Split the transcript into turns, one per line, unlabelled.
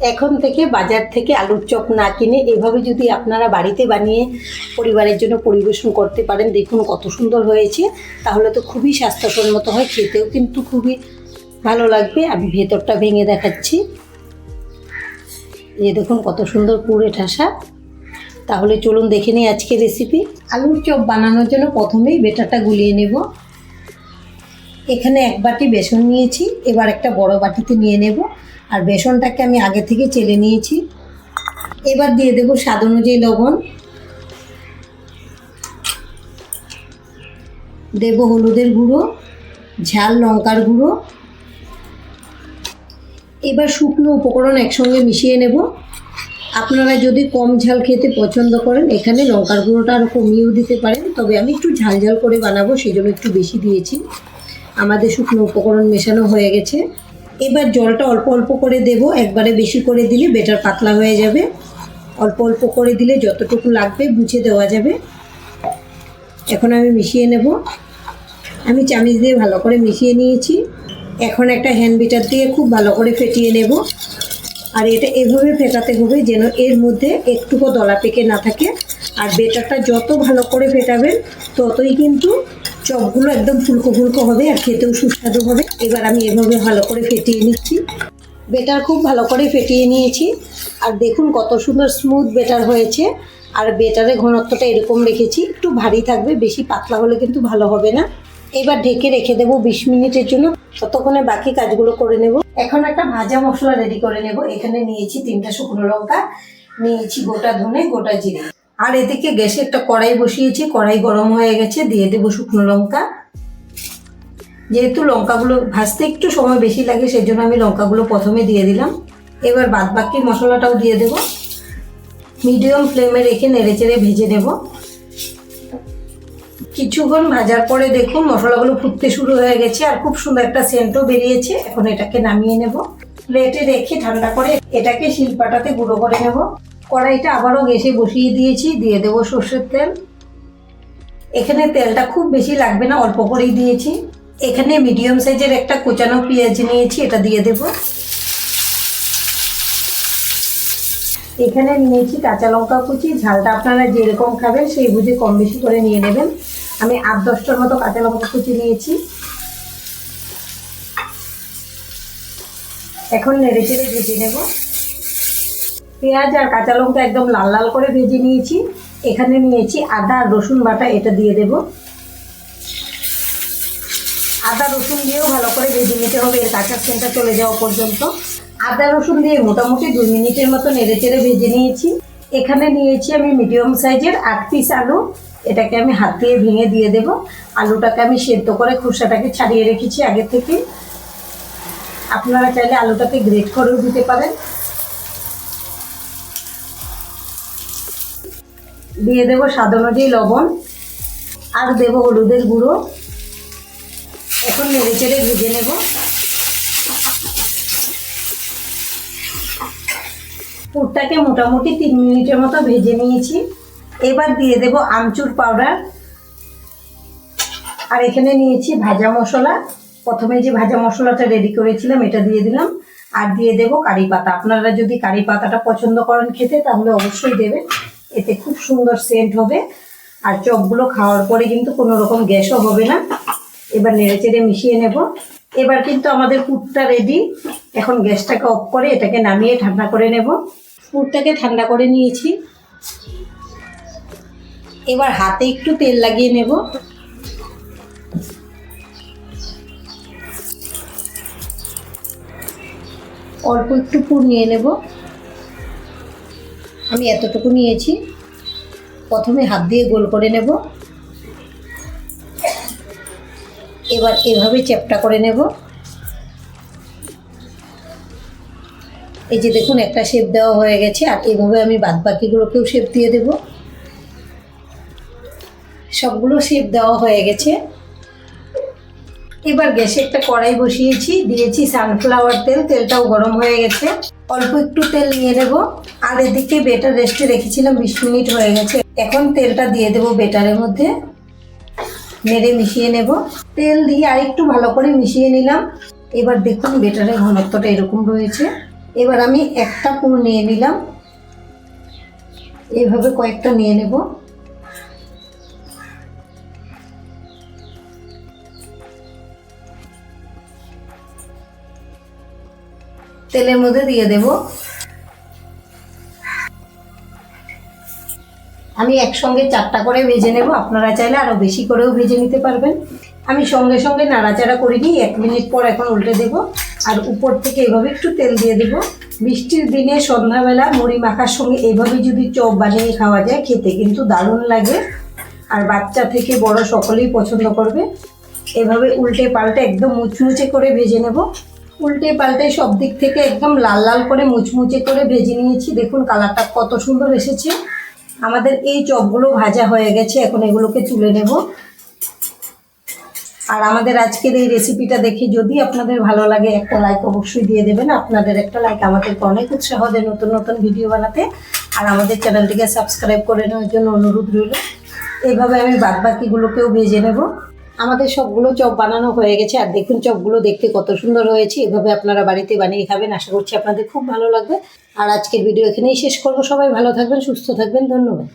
এখন থেকে বাজার থেকে আলুর চপ না কিনে এভাবে যদি আপনারা বাড়িতে বানিয়ে পরিবারের জন্য পরিবেশন করতে পারেন, দেখুন কত সুন্দর হয়েছে। তাহলে তো খুবই স্বাস্থ্যসম্মত হয়, খেতেও কিন্তু খুবই ভালো লাগবে। আমি ভেতরটা ভেঙে দেখাচ্ছি, এই দেখুন কত সুন্দর পুরে ঠাসা। তাহলে চলুন দেখে নিই আজকে রেসিপি। আলুর চপ বানানোর জন্য প্রথমেই বেটারটা গুলিয়ে নেব। এখানে এক বাটি বেসন নিয়েছি, এবার একটা বড় বাটিতে নিয়ে নেব। আর বেসনটাকে আমি আগে থেকে চেলে নিয়েছি। এবার দিয়ে দেব স্বাদ অনুযায়ী লবণ, দেব হলুদের গুঁড়ো, ঝাল লঙ্কার গুঁড়ো। এবার শুকনো উপকরণ একসঙ্গে মিশিয়ে নেব। আপনারা যদি কম ঝাল খেতে পছন্দ করেন এখানে লঙ্কার গুঁড়োটা আরও কমিয়েও দিতে পারেন, তবে আমি একটু ঝাল ঝাল করে বানাবো সেই জন্য একটু বেশি দিয়েছি। আমাদের শুকনো উপকরণ মেশানো হয়ে গেছে। এবার জলটা অল্প অল্প করে দেব, একবারে বেশি করে দিলে বেটার পাতলা হয়ে যাবে। অল্প অল্প করে দিলে যতটুকু লাগবে বুঝে দেওয়া যাবে। এখন আমি মিশিয়ে নেব। আমি চামচ দিয়ে ভালো করে মিশিয়ে নিয়েছি। এখন একটা হ্যান্ড বিটার দিয়ে খুব ভালো করে ফেটিয়ে নেব। আর এটা এভাবে ফেটাতে হবে যেন এর মধ্যে একটুকু দলা পেকে না থাকে। আর বেটারটা যত ভালো করে ফেটাবেন ততই কিন্তু চপগুলো একদম ফুলকো ফুলকো হবে আর খেতেও সুস্বাদু হবে। এবার আমি এভাবে ভালো করে ফেটিয়ে নিচ্ছি। বেটার খুব ভালো করে ফেটিয়ে নিয়েছি। আর দেখুন কত সুন্দর স্মুথ বেটার হয়েছে। আর বেটারের ঘনত্বটা এরকম রেখেছি, একটু ভারী থাকবে, বেশি পাতলা হলে কিন্তু ভালো হবে না। এবার ঢেকে রেখে দেবো 20 মিনিটের জন্য, ততক্ষণে বাকি কাজগুলো করে নেব। এখন একটা ভাজা মশলা রেডি করে নেব। এখানে নিয়েছি 3টা শুকনো লঙ্কা, নিয়েছি গোটা ধনে, গোটা জিরে। আর এদিকে গ্যাসে একটা কড়াই বসিয়েছি, কড়াই গরম হয়ে গেছে, দিয়ে দেবো শুকনো লঙ্কা। যেহেতু লঙ্কাগুলো ভাজতে একটু সময় বেশি লাগে সেজন্য আমি লঙ্কাগুলো প্রথমে দিয়ে দিলাম। এবার বাদবাকি মশলাটাও দিয়ে দেব। মিডিয়াম ফ্লেমে রেখে নেড়েচেড়ে ভেজে নেব। কিছুক্ষণ ভাজার পরে দেখুন মশলাগুলো ফুটতে শুরু হয়ে গেছে আর খুব সুন্দর একটা সেন্টও বেরিয়েছে। এখন এটাকে নামিয়ে নেব। প্লেটে রেখে ঠান্ডা করে এটাকে শিলপাটাতে গুঁড়ো করে নেব। কড়াইটা আবারও গ্যাসে বসিয়ে দিয়েছি, দিয়ে দেবো সর্ষের তেল। এখানে তেলটা খুব বেশি লাগবে না, অল্প করেই দিয়েছি। এখানে মিডিয়াম সাইজের একটা কুচানো পেঁয়াজ নিয়েছি, এটা দিয়ে দেব। এখানে নিয়েছি কাঁচা লঙ্কা কুচি, ঝালটা আপনারা যেরকম খাবেন সেই বুঝে কম বেশি করে নিয়ে নেবেন। আমি 8-10টার মতো কাঁচা লঙ্কা কুচি নিয়েছি। এখন নেড়েচেড়ে ভেজে নেব। পেঁয়াজ আর কাঁচা লঙ্কা একদম লাল লাল করে ভেজে নিয়েছি। এখানে নিয়েছি আদা আর রসুন বাটা, এটা দিয়ে দেব। আদা রসুন দিয়েও ভালো করে ভেজে নিতে হবে, এর কাঁচা সেন্টটা চলে যাওয়া পর্যন্ত। আদা রসুন দিয়ে মোটামুটি 2 মিনিটের মতো নেড়েচেড়ে ভেজে নিয়েছি। এখানে নিয়েছি আমি মিডিয়াম সাইজের 8 পিস আলু, এটাকে আমি হাত দিয়ে ভেঙে দিয়ে দেব। আলুটাকে আমি সেদ্ধ করে খোসাটাকে ছাড়িয়ে রেখেছি আগে থেকে। আপনারা চাইলে আলুটাকে গ্রেট করেও দিতে পারেন। দিয়ে দেব স্বাদ অনুযায়ী লবণ আর দেব হলুদের গুঁড়ো। এখন নেড়েচেড়ে ভেজে নেব। পুরটাকে মোটামুটি 3 মিনিটের মতো ভেজে নিয়েছি। এবার দিয়ে দেব আমচুর পাউডার। আর এখানে নিয়েছি ভাজা মশলা। প্রথমে যে ভাজা মশলাটা রেডি করেছিলাম এটা দিয়ে দিলাম। আর দিয়ে দেব কারি পাতা। আপনারা যদি কারি পাতাটা পছন্দ করেন খেতে তাহলে অবশ্যই দেবেন, এতে খুব সুন্দর সেন্ট হবে। আর চপগুলো খাওয়ার পরে কিন্তু কোনো রকম গ্যাসও হবে না। এবার নেড়েচেড়ে মিশিয়ে নেব। এবার কিন্তু আমাদের পুরটা রেডি। এখন গ্যাসটাকে অফ করে এটাকে নামিয়ে ঠান্ডা করে নেব। পুরটাকে ঠান্ডা করে নিয়েছি। এবার হাতে একটু তেল লাগিয়ে নেব। অল্প একটু পুর নিয়ে নেব। আমি এতটুকু নিয়েছি। প্রথমে হাত দিয়ে গোল করে নেব। এবার এভাবে চ্যাপটা করে নেব। এই যে দেখুন একটা শেপ দেওয়া হয়ে গেছে। আর এইভাবে আমি বাদবাকিগুলোকেও শেপ দিয়ে দেব। সবগুলো শেপ দেওয়া হয়ে গেছে। এবার গ্যাসে একটা কড়াই বসিয়েছি, দিয়েছি সানফ্লাওয়ার তেল। তেলটাও গরম হয়ে গেছে। অল্প একটু তেল নিয়ে নেব। আর এদিকে বেটার রেস্টে রেখেছিলাম, 20 মিনিট হয়ে গেছে। এখন তেলটা দিয়ে দেব বেটারের মধ্যে, নেড়ে মিশিয়ে নেব। তেল দিয়ে আর একটু ভালো করে মিশিয়ে নিলাম। এবার দেখুন বেটারের ঘনত্বটা এরকম রয়েছে। এবার আমি একটা পুর নিয়ে নিলাম, এইভাবে কয়েকটা নিয়ে নেব। তেলের মধ্যে দিয়ে দেব। আমি একসঙ্গে 4টা করে ভেজে নেব, আপনারা চাইলে আরও বেশি করেও ভেজে নিতে পারবেন। আমি সঙ্গে সঙ্গে নাড়াচাড়া করিনি, 1 মিনিট পর এখন উল্টে দেব। আর উপর থেকে এভাবে একটু তেল দিয়ে দেব। বৃষ্টির দিনে সন্ধ্যাবেলা মুড়ি মাখার সঙ্গে এইভাবে যদি চপ বানিয়ে খাওয়া যায়, খেতে কিন্তু দারুণ লাগে। আর বাচ্চা থেকে বড় সকলেই পছন্দ করবে। এভাবে উল্টে পাল্টে একদম মুচমুচে করে ভেজে নেব। উল্টে পাল্টে সব দিক থেকে একদম লাল লাল করে মুচমুচে করে ভেজে নিয়েছি। দেখুন কালারটা কত সুন্দর এসেছে। আমাদের এই চপগুলো ভাজা হয়ে গেছে, এখন এগুলোকে তুলে নেব। আর আমাদের আজকের এই রেসিপিটা দেখে যদি আপনাদের ভালো লাগে, একটা লাইক অবশ্যই দিয়ে দেবেন। আপনাদের একটা লাইক আমাদেরকে অনেক উৎসাহ দেয় নতুন নতুন ভিডিও বানাতে। আর আমাদের চ্যানেলটিকে সাবস্ক্রাইব করে নেওয়ার জন্য অনুরোধ রইল। এইভাবে আমি বাদবাকিগুলোকেও ভেজে নেব। আমাদের সবগুলো চপ বানানো হয়ে গেছে। আর দেখুন চপগুলো দেখতে কত সুন্দর হয়েছে। এভাবে আপনারা বাড়িতে বানিয়ে খাবেন, আশা করছি আপনাদের খুব ভালো লাগবে। আর আজকের ভিডিও এখানেই শেষ করব। সবাই ভালো থাকবেন, সুস্থ থাকবেন, ধন্যবাদ।